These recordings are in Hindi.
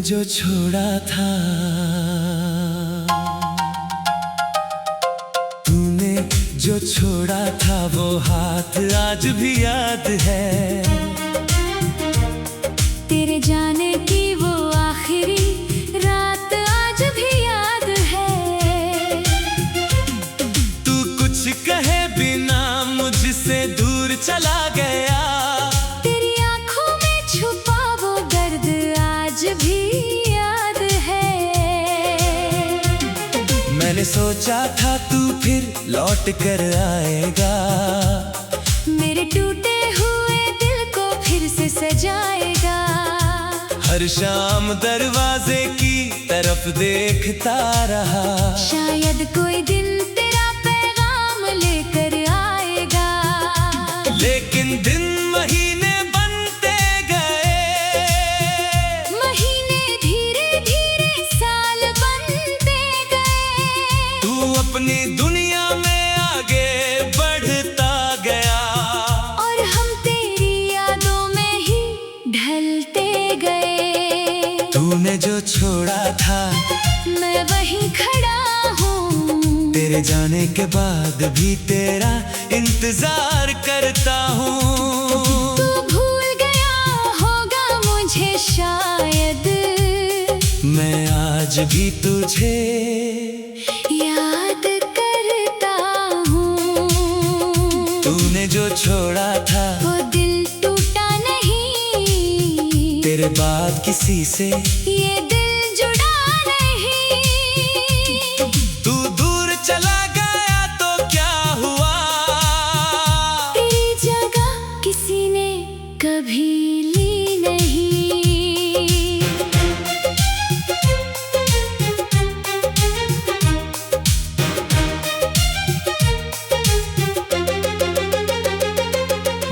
जो छोड़ा था, तूने जो छोड़ा था वो हाथ आज भी याद है। तेरे जाने की वो आखिरी रात आज भी याद है। तू कुछ कहे बिना मुझसे दूर चला गया। तेरी आंखों में छुपा वो दर्द आज भी याद है। मैंने सोचा था तू फिर लौट कर आएगा, मेरे टूटे हुए दिल को फिर से सजाएगा। हर शाम दरवाजे की तरफ देखता रहा, शायद कोई दिन तेरा पैगाम लेकर आएगा। लेकिन दिन महीने बनते गए, महीने धीरे धीरे साल बनते गए। तू अपनी दुनिया में आगे बढ़ता गया, और हम तेरी यादों में ही ढलते गए। तूने जो छोड़ा था मैं वहीं खड़ा हूँ, तेरे जाने के बाद भी तेरा इंतजार करता हूँ। तू भूल गया होगा मुझे शायद, मैं आज भी तुझे याद करता हूँ। तूने जो छोड़ा था वो दिल टूटा नहीं, तेरे बाद किसी से ये दिल जुड़ा नहीं। तू दूर चला गया तो क्या हुआ, तेरी जगह किसी ने कभी ली नहीं।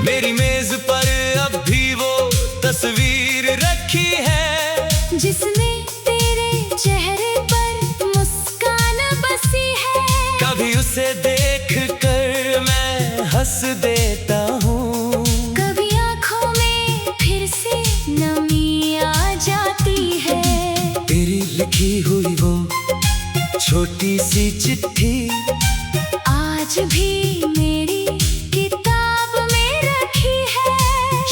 मेरी मेज पर अब भी वो तस्वीर रखी है, जिसमें तेरे चेहरे पर मुस्कान बसी है। कभी उसे देख कर मैं हंस देता हूँ, कभी आँखों में फिर से नमी आ जाती है। तेरी लिखी हुई वो छोटी सी चिट्ठी आज भी मेरी किताब में रखी है।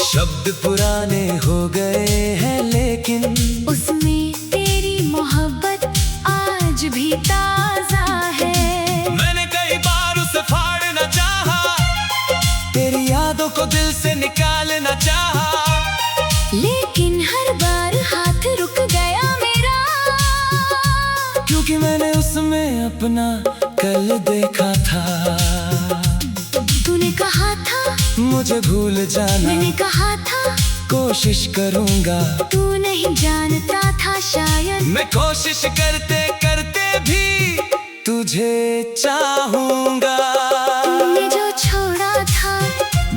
शब्द पुराने हो गए हैं लेकिन उसमें तेरी मोहब्बत आज भी ताजा है। मैंने कई बार उसे फाड़ना चाहा, तेरी यादों को दिल से निकालना चाहा, लेकिन हर बार हाथ रुक गया मेरा। क्योंकि मैंने उसमें अपना कल देखा था। तूने कहा था मुझे भूल जाना, मैंने कहा था कोशिश करूंगा। तू नहीं जानता था शायद, मैं कोशिश करते करते भी तुझे चाहूंगा। तूने जो छोड़ा था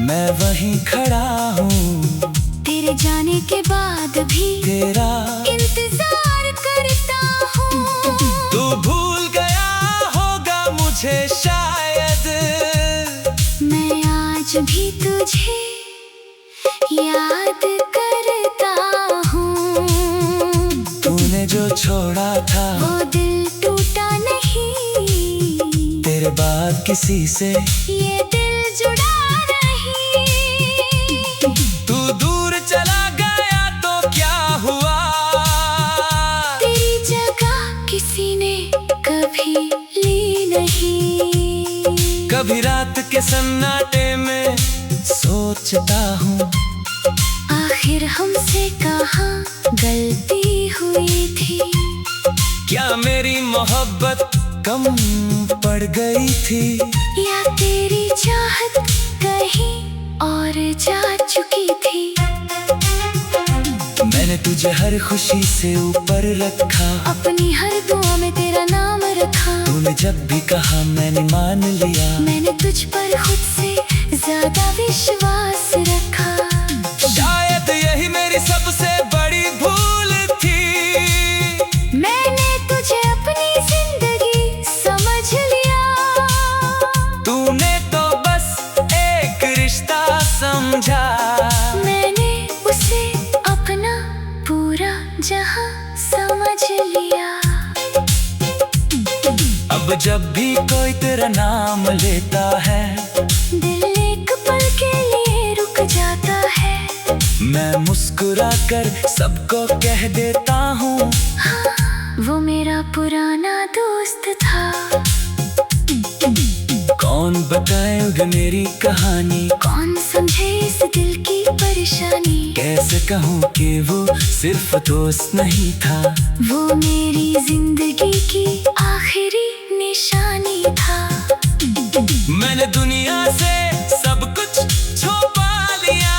मैं वहीं खड़ा हूँ, तेरे जाने के बाद भी तेरा इंतजार करता हूँ। तू भूल गया होगा मुझे शायद, मैं आज भी तुझे याद करता हूँ। तूने जो छोड़ा था वो दिल टूटा नहीं, तेरे बाद किसी से ये दिल जुड़ा नहीं। तू दूर चला गया तो क्या हुआ, तेरी जगह किसी ने कभी ली नहीं। कभी रात के सन्नाटे में सोचता हूँ, आखिर हमसे कहाँ गलती हुई थी। क्या मेरी मोहब्बत कम पड़ गई थी, या तेरी चाहत कहीं और जा चुकी थी। मैंने तुझे हर खुशी से ऊपर रखा, अपनी हर दुआ में तेरा नाम रखा। तूने जब भी कहा मैंने मान लिया। मैंने तुझ पर खुद से ज्यादा विश्वास रखा। शायद यही मेरी सबसे बड़ी भूल थी, मैंने तुझे अपनी जिंदगी समझ लिया। तूने तो बस एक रिश्ता समझा। मैंने उसे अपना पूरा जहां अब जब भी कोई तेरा नाम लेता है, दिल एक पल के लिए रुक जाता है। मैं मुस्कुरा कर सबको कह देता हूँ, हाँ, वो मेरा पुराना दोस्त था। कौन बताएगा मेरी कहानी, कौन समझे इस दिल की परेशानी। कैसे कहूँ कि वो सिर्फ दोस्त नहीं था, वो मेरी जिंदगी की आखिरी निशानी था। मैंने दुनिया से सब कुछ छुपा लिया,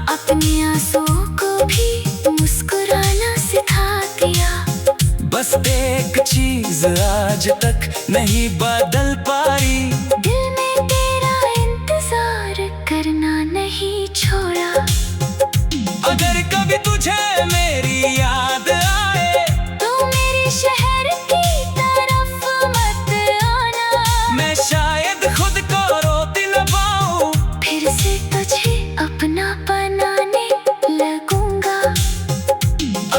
अपने आंसुओं को भी मुस्कुराना सिखा दिया। बस एक चीज आज तक नहीं बदल पाई, दिल में तेरा इंतजार करना नहीं छोड़ा। अगर कभी तुझे मेरी याद आए, तो मेरे शहर की तरफ मत आना। मैं शायद खुद को रोती न पाऊं, फिर से तुझे अपना बनाने लगूंगा।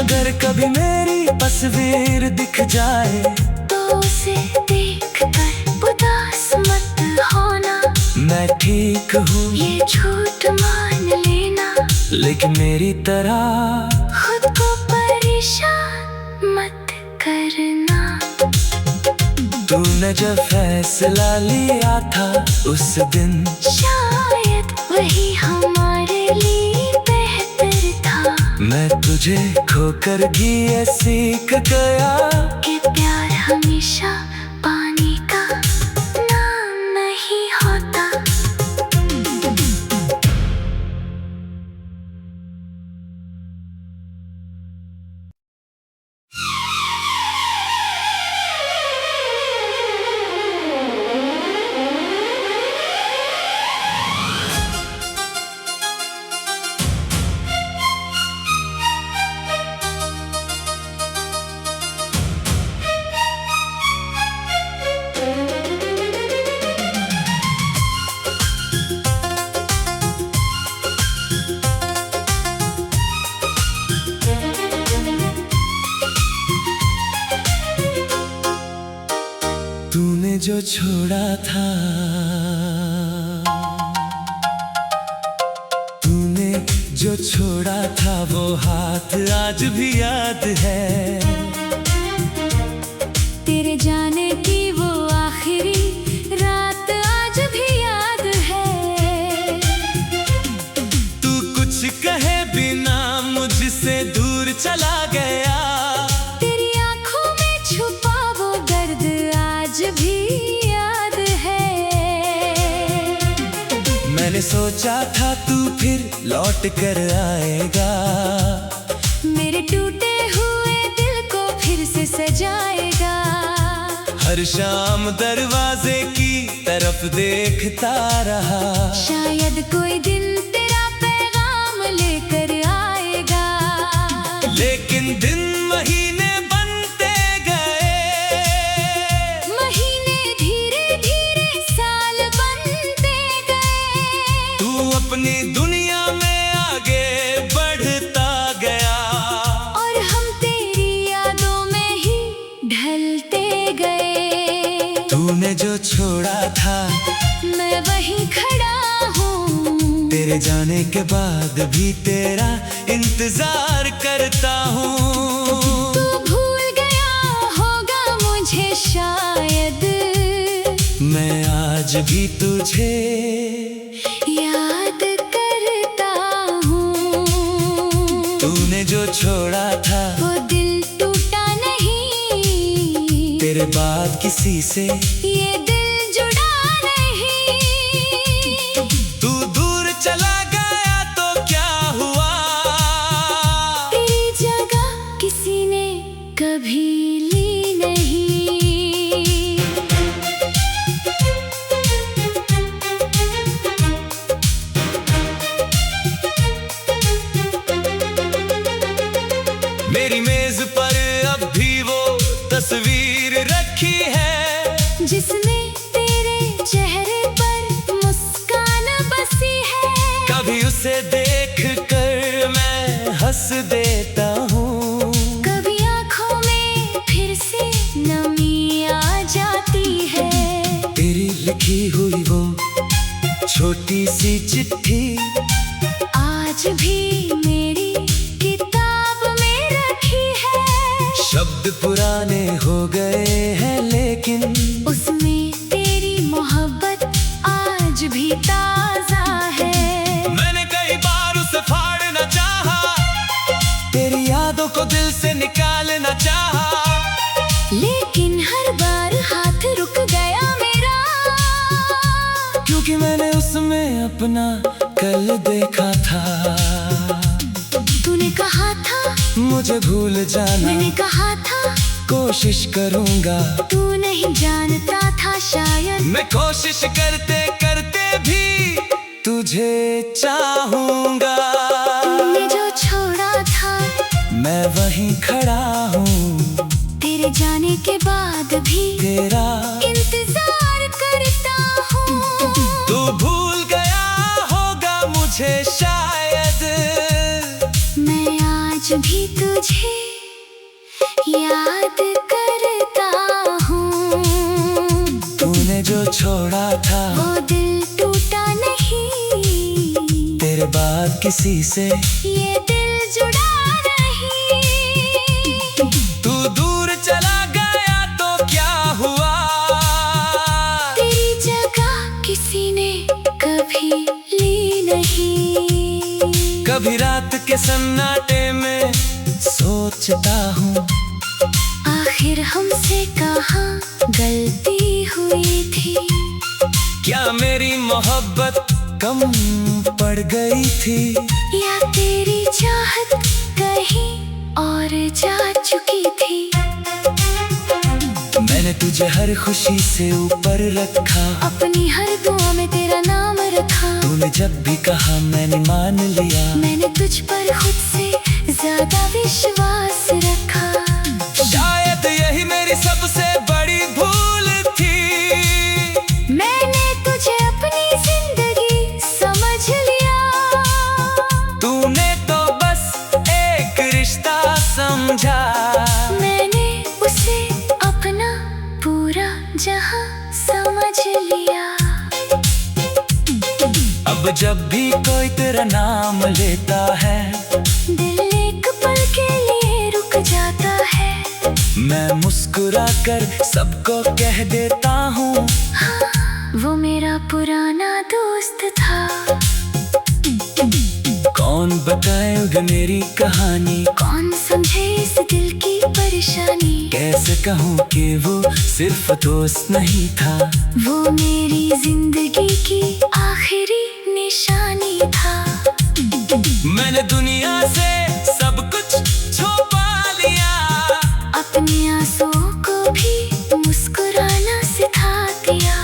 अगर कभी मेरी तस्वीर दिख जाए, तो उसे देखकर उदास मत होना। मैं ठीक हूँ ये झूठ मान लेना, लेकिन मेरी तरह खुद को परेशान मत करना। तूने जब फैसला लिया था उस दिन, शायद वही हमारे लिए बेहतर था। मैं तुझे खोकर भी ये सीख गया कि प्यार हमेशा पानी का नाम नहीं होता। तूने जो छोड़ा था, तूने जो छोड़ा था वो हाथ आज भी याद है। तेरे जाने की वो आखिरी रात आज भी याद है। तू कुछ कहे बिना मुझसे दूर चला गया, तेरी आंखों में छुपा वो दर्द आज भी याद है। मैंने सोचा था तू फिर लौट कर आएगा, मेरे टूटे हुए दिल को फिर से सजाएगा। हर शाम दरवाजे की तरफ देखता रहा, शायद कोई दिन तेरा पैगाम लेकर आएगा। लेकिन दिन महीने बनते गए, महीने धीरे धीरे साल बनते गए। तू अपनी दुनिया में आगे बढ़ता गया, और हम तेरी यादों में ही ढलते गए। तूने जो छोड़ा था मैं वहीं खड़ा हूँ, तेरे जाने के बाद भी तेरा इंतजार करता हूँ। तू भूल गया होगा मुझे शायद, मैं आज भी तुझे याद करता हूँ। तूने जो छोड़ा था वो दिल टूटा नहीं, तेरे बाद किसी से ये दिल जुड़ा नहीं। तू दूर चला गया तो क्या हुआ, तेरी जगह किसी ने कभी ली नहीं। मेरी मेज पर अब भी वो तस्वीर रखी है, जिसमें तेरे चेहरे पर मुस्कान बसी है। कभी उसे देख कर मैं हंस देता हूँ, कभी आंखों में फिर से नमी आ जाती लिखी हुई वो छोटी सी चिट्ठी आज भी मेरी किताब में रखी है। शब्द पुराने हो गए हैं लेकिन उसमें तेरी मोहब्बत आज भी ताजा है। मैंने कई बार उसे फाड़ना चाहा, तेरी यादों को दिल से निकालना चाहा, लेकिन हर बार हाथ रुक गया मेरा, क्योंकि मैंने उसमें अपना कल देखा था। तूने कहा था मुझे भूल जाना, मैंने कहा था कोशिश करूंगा। तू नहीं जानता था शायद मैं कोशिश करते करते भी तुझे चाहूंगा। तूने जो छोड़ा था मैं वहीं खड़ा हूँ, तेरे जाने के बाद भी तेरा इंतजार करता हूँ। तू भूल गया होगा मुझे शायद, मैं आज भी तुझे याद करता हूँ। तूने जो छोड़ा था वो दिल टूटा नहीं, तेरे बाद किसी से ये दिल जुड़ा नहीं। तू दूर चला गया तो क्या हुआ, तेरी जगह किसी ने कभी ली नहीं। कभी रात के सन्नाटे में सोचता हूँ, आखिर हमसे कहाँ गलती हुई थी। क्या मेरी मोहब्बत कम पड़ गई थी, या तेरी चाहत कहीं और जा चुकी थी। मैंने तुझे हर खुशी से ऊपर रखा, अपनी हर दुआ में तेरा नाम रखा। तूने जब भी कहा मैंने मान लिया। मैंने तुझ पर खुद से ज्यादा विश्वास रखा। शायद यही मेरी सबसे बड़ी भूल थी, मैंने तुझे अपनी जिंदगी समझ लिया। तूने तो बस एक रिश्ता समझा। मैंने उसे अपना पूरा जहां समझ लिया। अब जब भी कोई तेरा नाम लेता है, दिल एक पल के लिए रुक जाता है। मैं मुस्कुरा कर सबको कह देता हूँ, हाँ, वो मेरा पुराना दोस्त था। कौन बताएगा मेरी कहानी, कौन समझे इस दिल की परेशानी। कैसे कहूँ कि वो सिर्फ दोस्त नहीं था, वो मेरी जिंदगी की आखिरी निशानी था। मैंने दुनिया से सब कुछ छुपा लिया, अपने आंसुओं को भी मुस्कुराना सिखा दिया।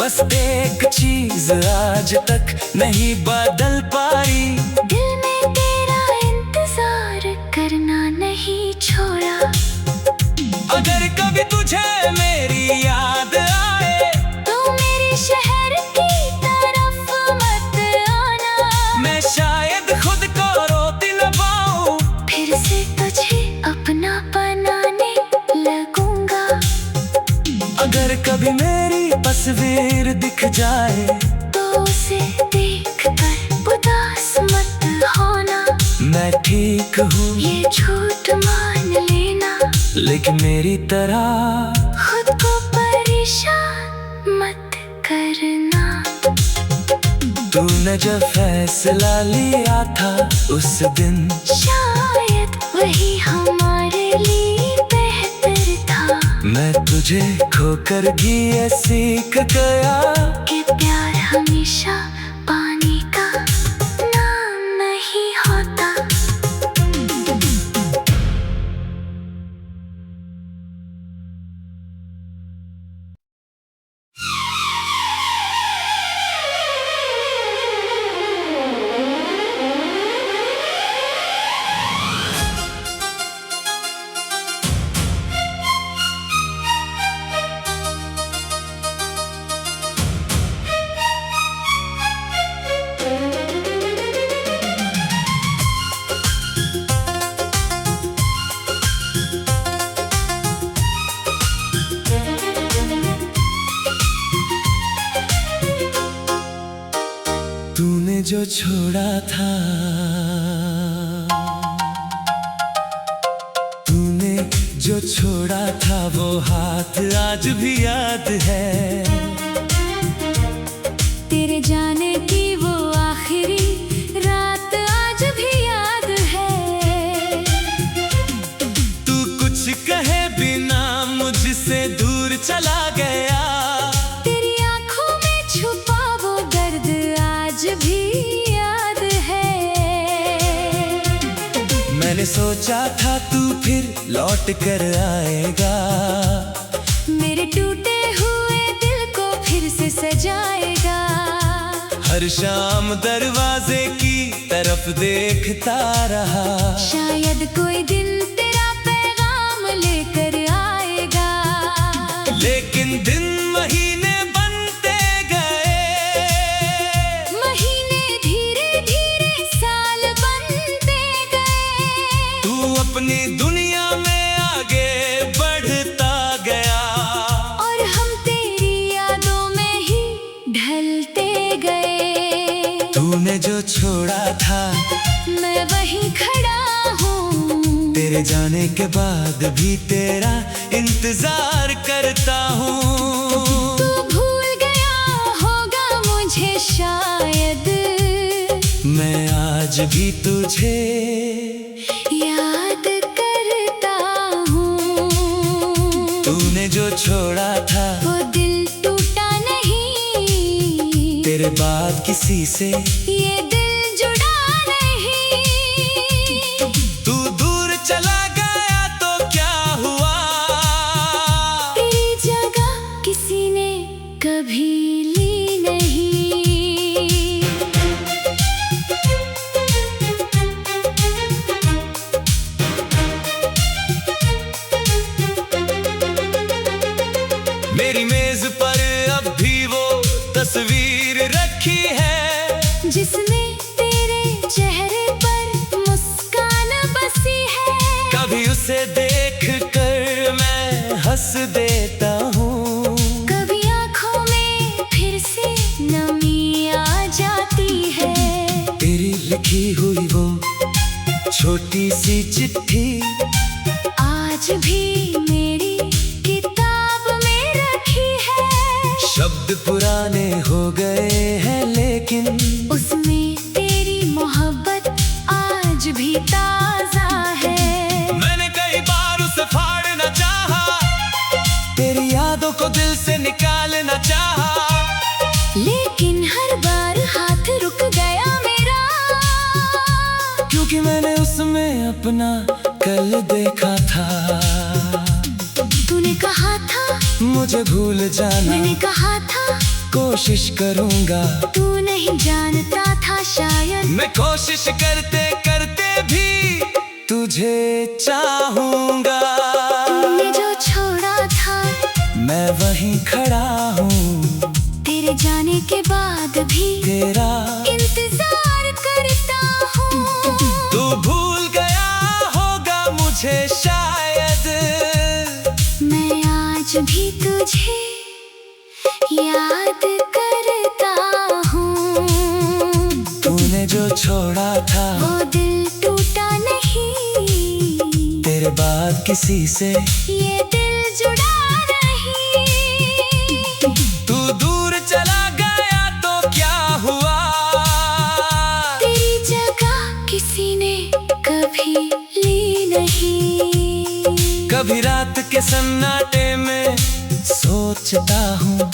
बस एक चीज आज तक नहीं बदल पाई, दिल में तेरा इंतजार करना नहीं छोड़ा। अगर कभी तुझे मेरी याद आए तो मेरे शहर की तरफ मत आना। मैं शायद खुद को रोती न पाऊं, फिर से तुझे अपना बनाने लगूंगा। अगर कभी मेरी तस्वीर दिख जाए तो उसे देख कर उदास मत होना। मैं ठीक हूँ ये झूठ मान लेना, लेकिन मेरी तरह खुद को परेशान मत करना। तूने जब फैसला लिया था उस दिन, शायद वही हमारे लिए बेहतर था। मैं तुझे खोकर भी ये सीख गया कि प्यार हमेशा पानी का नाम नहीं होता। छोड़ा था, तूने जो छोड़ा था वो हाथ आज भी याद है। तेरे जाने की वो आखिरी रात आज भी याद है। तू कुछ कहे बिना मुझसे दूर चला गया, तेरी आंखों में छुपा वो दर्द आज भी याद है। मैंने सोचा था तू फिर लौट कर आएगा, मेरे टूटे हुए दिल को फिर से सजाएगा। हर शाम दरवाजे की तरफ देखता रहा, शायद कोई दिन तेरा पैगाम लेकर आएगा। लेकिन दिन महीने बनते गए, महीने धीरे धीरे साल बनते गए। तू अपनी दुनिया में आगे बढ़ता गया, और हम तेरी यादों में ही ढलते गए। तूने जो छोड़ा था मैं वहीं खड़ा हूँ, तेरे जाने के बाद भी तेरा इंतजार करता हूँ। तू भूल गया होगा मुझे शायद, मैं आज भी तुझे याद करता हूँ। तूने जो छोड़ा था वो दिल टूटा नहीं, तेरे बाद किसी से ये दिल जुड़ा नहीं। तू दूर चला गया तो क्या हुआ, तेरी जगह किसी ने कभी ली नहीं। मेरी मेज पर अब भी वो तस्वीर रखी है, जिसमें तेरे चेहरे पर मुस्कान बसी है। कभी उसे देख कर मैं हंस देता हूँ, कभी आँखों में फिर से नमी आ जाती है। तेरी लिखी हुई वो छोटी सी चिट्ठी आज भी मेरी किताब में रखी है। शब्द पुराने हो गए हैं लेकिन उसमें तेरी मोहब्बत आज भी ताजा है। मैंने कई बार उसे फाड़ना चाहा, तेरी यादों को दिल से निकालना चाहा, लेकिन हर बार हाथ रुक गया मेरा। क्योंकि मैंने उसमें अपना कल देखा था। तूने कहा था मुझे भूल जाना, मैंने कहा था कोशिश करूंगा। तू नहीं जानता था शायद, मैं कोशिश करते करते भी तुझे चाहूंगा। तूने जो छोड़ा था मैं वहीं खड़ा हूँ, तेरे जाने के बाद भी तेरा इंतजार करता हूँ। तू भूल गया होगा मुझे शायद, मैं आज भी तुझे याद करता हूँ। तूने जो छोड़ा था वो दिल टूटा नहीं, तेरे बाद किसी से ये दिल जुड़ा नहीं। तू दूर चला गया तो क्या हुआ, तेरी जगह किसी ने कभी ली नहीं। कभी रात के सन्नाटे में सोचता हूँ,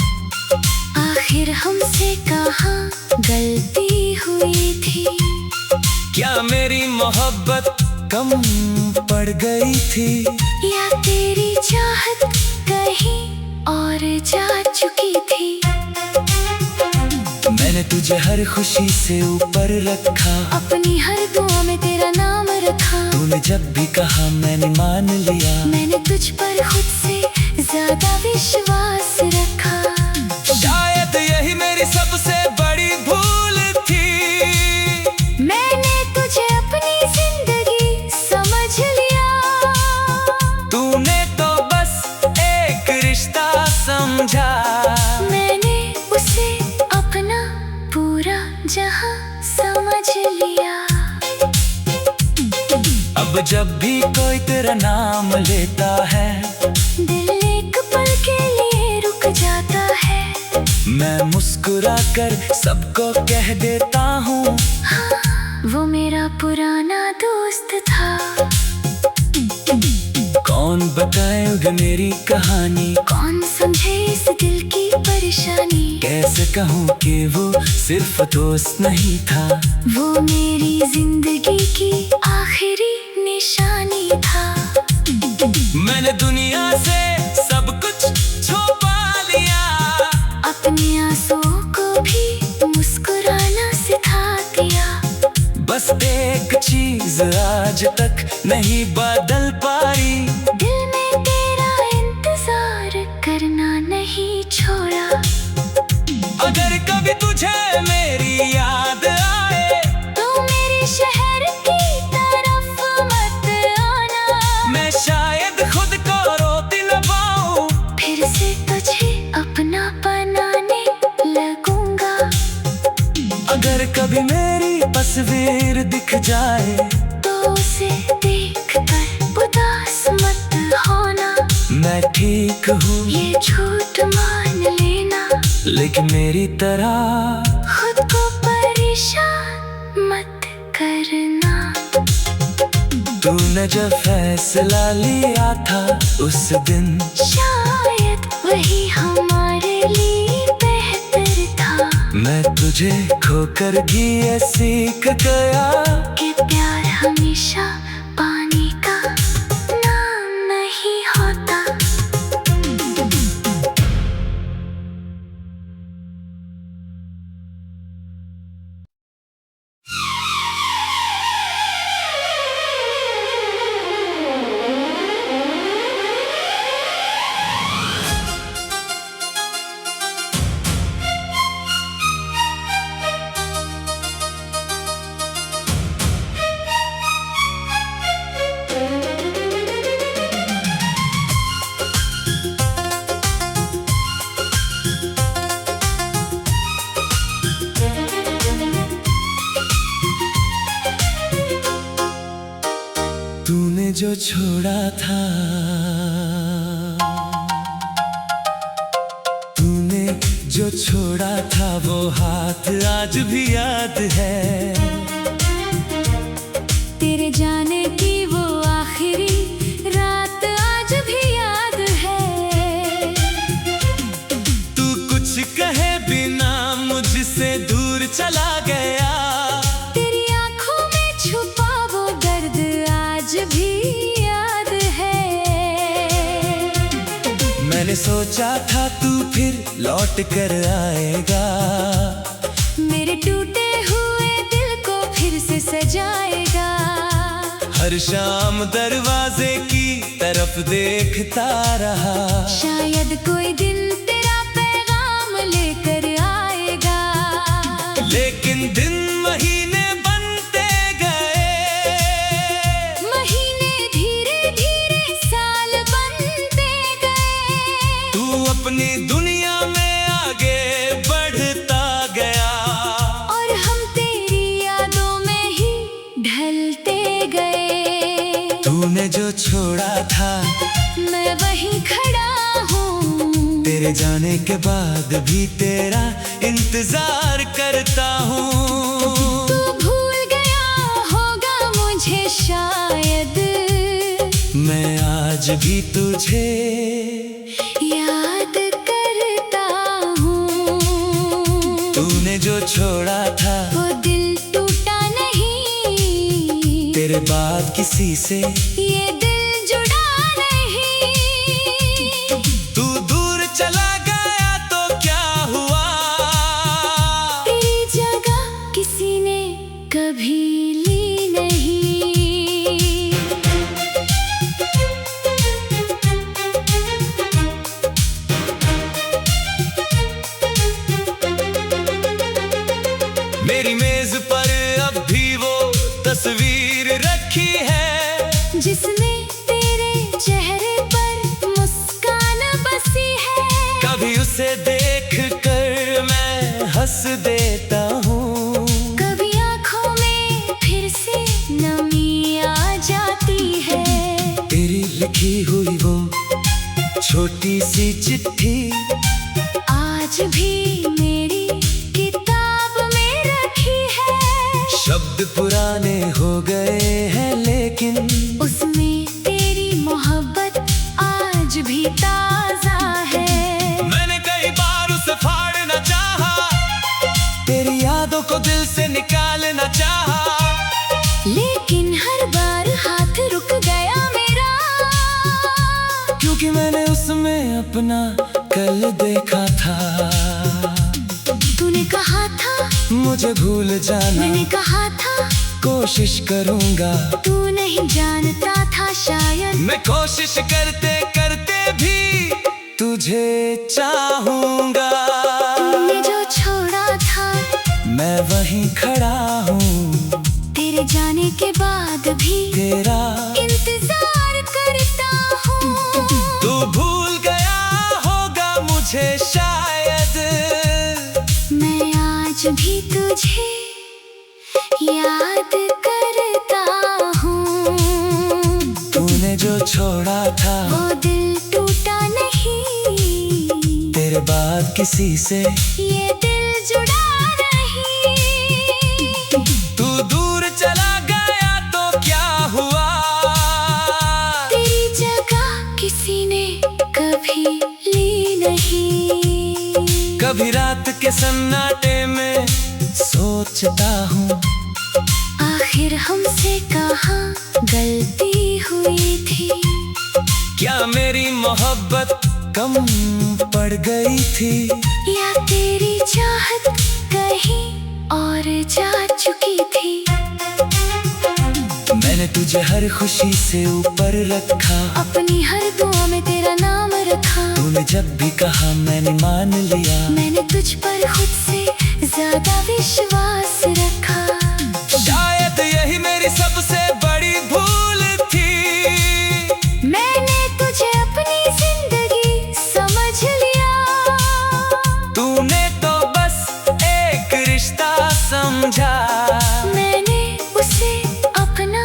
आखिर हमसे कहाँ गलती हुई थी। क्या मेरी मोहब्बत कम पड़ गई थी, या तेरी चाहत कहीं और जा चुकी थी। मैंने तुझे हर खुशी से ऊपर रखा, अपनी हर दुआ में तेरा नाम रखा। तूने जब भी कहा मैंने मान लिया, मैंने तुझ पर खुद से ज्यादा विश्वास रखा। शायद यही मेरी सबसे बड़ी भूल थी। मैंने तुझे अपनी जिंदगी समझ लिया, तूने तो बस एक रिश्ता समझा। मैंने उसे अपना पूरा जहां समझा। अब जब भी कोई तेरा नाम लेता है, दिल एक पल के लिए रुक जाता है। मैं मुस्कुरा कर सबको कह देता हूँ, हाँ, वो मेरा पुराना दोस्त था। कौन बताएगा मेरी कहानी, कौन समझे इस दिल की परेशानी। कैसे कहूँ कि वो सिर्फ दोस्त नहीं था, वो मेरी जिंदगी की आखिरी निशानी था। मैंने दुनिया से सब कुछ छुपा लिया, अपने आंसुओं को भी मुस्कुराना सिखा दिया। बस एक चीज आज तक नहीं बदल पाई, दिल में तेरा इंतजार करना नहीं छोड़ा। अगर कभी तुझे मेरी याद आए, तो मेरे शहर की तरफ मत आना। मैं शायद खुद को रोती न पाऊं, फिर से तुझे अपना बनाने लगूंगा। अगर कभी मेरी तस्वीर दिख जाए, तो उसे देखकर उदास मत होना। मैं ठीक हूँ ये झूठ मान लेना, लेकिन मेरी तरह खुद को परेशान मत करना। तूने जब फैसला लिया था उस दिन, शायद वही हमारे लिए बेहतर था। मैं तुझे खोकर भी ये सीख गया कि प्यार हमेशा पानी का नाम नहीं होता। तूने जो छोड़ा था, तूने जो छोड़ा था वो हाथ आज भी याद है। तेरे जाने की वो आखिरी रात आज भी याद है। तू कुछ कहे बिना मुझसे दूर चला गया, तेरी आंखों में छुपा वो दर्द आज भी याद है। मैंने सोचा था तू फिर लौट कर आएगा, मेरे टूटे हुए दिल को फिर से सजाएगा। हर शाम दरवाजे की तरफ देखता रहा, शायद कोई दिन तेरा पैगाम लेकर आएगा। लेकिन दिन महीने बनते गए, महीने धीरे धीरे साल बनते गए। तू अपनी दुनिया में आगे बढ़ता गया, और हम तेरी यादों में ही ढलते गए। तूने जो छोड़ा था मैं वहीं खड़ा हूँ, तेरे जाने के बाद भी तेरा इंतजार करता हूँ। तू भूल गया होगा मुझे शायद, मैं आज भी तुझे याद करता हूँ। तूने जो छोड़ा था वो दिल टूटा नहीं, तेरे बाद किसी से ये दिल जुड़ा नहीं। तू दूर चला गया तो क्या हुआ, तेरी जगह किसी ने कभी ली नहीं। मेरी मेज पर अब भी वो तस्वीर रखी है, जिसमें तेरे चेहरे पर मुस्कान बसी है। कभी उसे देख कर मैं हंस देता हूँ, कभी आंखों में फिर लिखी हुई वो छोटी सी चिट्ठी आज भी मेरी किताब में रखी है। शब्द पुराने हो गए हैं लेकिन उसमें तेरी मोहब्बत आज भी ताजा है। मैंने कई बार उसे फाड़ना चाहा, तेरी यादों को दिल से निकालना चाहा, लेकिन हर बार हाथ रुक गया मेरा, क्योंकि मैंने उसमें अपना कल देखा था। तूने कहा था मुझे भूल जाना, मैंने कहा था कोशिश करूंगा। तू नहीं जानता था शायद मैं कोशिश करते करते भी तुझे चाहूंगा। तूने जो छोड़ा था मैं वहीं खड़ा हूँ, तेरे जाने के बाद भी तेरा इंतजार करता हूँ। तू भूल गया होगा मुझे शायद, मैं आज भी तुझे याद करता हूँ। तूने जो छोड़ा था वो दिल टूटा नहीं, तेरे बाद किसी से ये दिल जुड़ा नहीं। तू दूर चला गया तो क्या हुआ, तेरी जगह किसी ने कभी ली नहीं। कभी रात के सन्नाटे में सोचता हूँ, आखिर हमसे कहाँ गलती हुई थी। क्या मेरी मोहब्बत कम पड़ गई थी, या तेरी चाहत कहीं और जा चुकी थी। मैंने तुझे हर खुशी से ऊपर रखा, अपनी हर दुआ में तेरा नाम रखा। तूने जब भी कहा मैंने मान लिया। मैंने तुझ पर खुद से ज्यादा विश्वास रखा। शायद यही मेरी सबसे बड़ी भूल थी, मैंने तुझे अपनी जिंदगी समझ लिया। तूने तो बस एक रिश्ता समझा। मैंने उसे अपना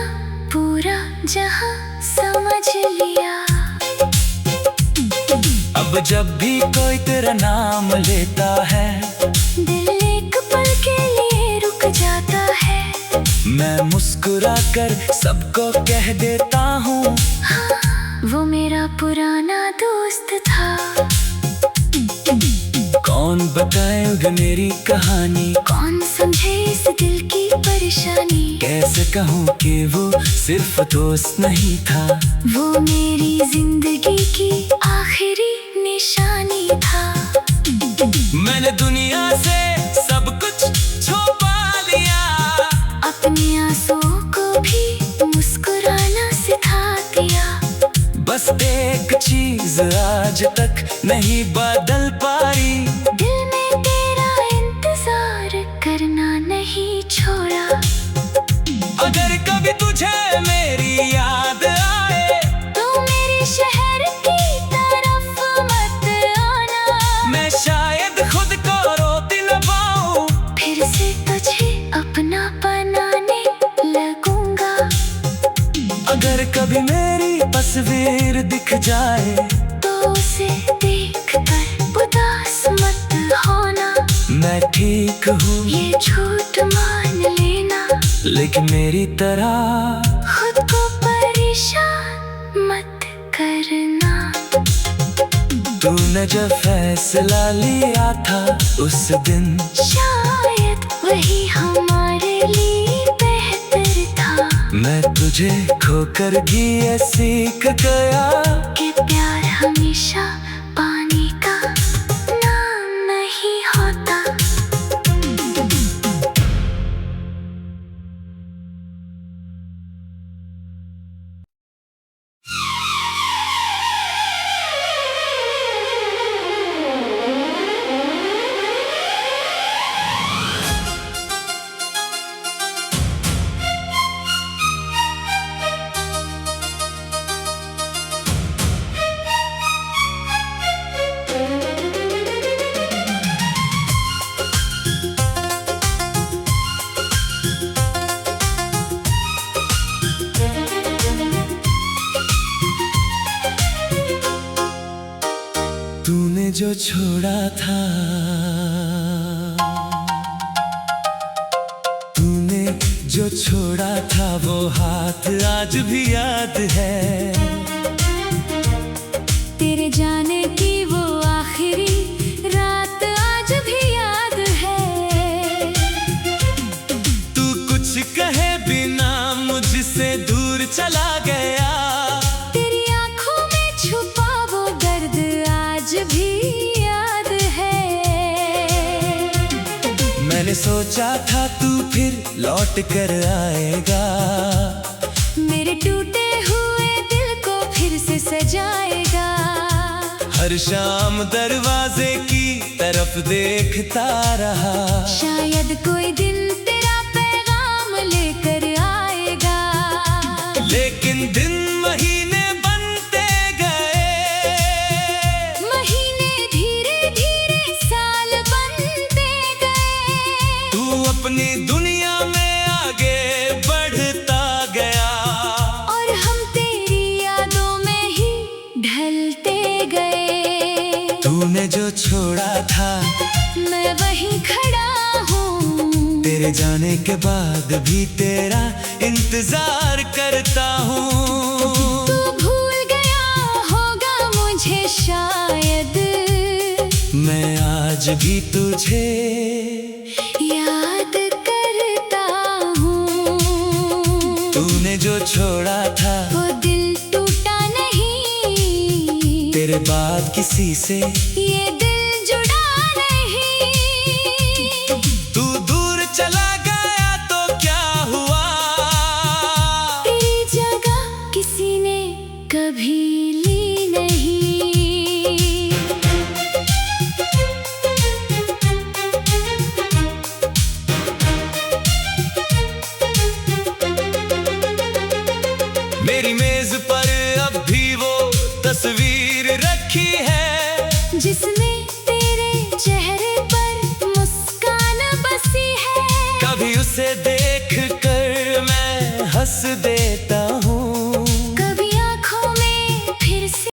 पूरा जहां समझ लिया। अब जब भी कोई तेरा नाम लेता है, दिल एक पल के लिए रुक जाता है। मैं मुस्कुरा कर सबको कह देता हूँ, हाँ, वो मेरा पुराना दोस्त था। कौन बताएगा मेरी कहानी, कौन समझे इस दिल की परेशानी। कैसे कहूँ कि वो सिर्फ दोस्त नहीं था, वो मेरी जिंदगी की आखिरी निशानी था। मैंने दुनिया से सब कुछ छुपा लिया, अपने आंसुओं को भी मुस्कुराना सिखा दिया। बस एक चीज आज तक नहीं बदल पाई, दिल में तेरा इंतजार करना नहीं छोड़ा। अगर कभी तुझे मेरी याद आए तो मेरे शहर की तरफ मत आना। मैं शायद खुद को रोती न पाऊं, फिर से तुझे अपना बनाने लगूंगा। अगर कभी मेरी तस्वीर दिख जाए तो उसे देख कर उदास मत होना। मैं ठीक हूँ ये झूठ मान लेना, लेकिन मेरी तरह खुद को परेशान मत करना। तूने जब फैसला लिया था उस दिन, शायद वही हमारे लिए बेहतर था। मैं तुझे खोकर भी ये सीख गया कि प्यार हमेशा पानी का नाम नहीं होता। जो छोड़ा था, तूने जो छोड़ा था वो हाथ आज भी याद है। तेरे जाने की वो आखिरी रात आज भी याद है। तू कुछ कहे बिना मुझसे दूर चला गया। तेरी आंखों में छुपा वो दर्द आज भी याद है। मैंने सोचा था तू फिर लौट कर आएगा, मेरे टूटे हुए दिल को फिर से सजाएगा। हर शाम दरवाजे की तरफ देखता रहा, शायद कोई दिन तेरा पैगाम लेकर आएगा। लेकिन दिन महीने बनते गए, महीने धीरे धीरे साल बनते गए। तू अपनी दुनिया में आगे बढ़ता गया, और हम तेरी यादों में ही ढलते गए। तूने जो छोड़ा था मैं वहीं खड़ा हूँ, तेरे जाने के बाद भी तेरा इंतजार करता हूँ। तू भूल गया होगा मुझे शायद, मैं आज भी तुझे याद करता हूँ। तूने जो छोड़ा था वो दिल टूटा नहीं, तेरे बाद किसी से ये दिल जुड़ा नहीं। तू दूर चला गया तो क्या हुआ, तेरी जगह किसी ने कभी ली नहीं। मेरी मेज पर अब भी वो तस्वीर रखी है, जिसमें तेरे चेहरे पर मुस्कान बसी है। कभी उसे देख कर मैं हंस दे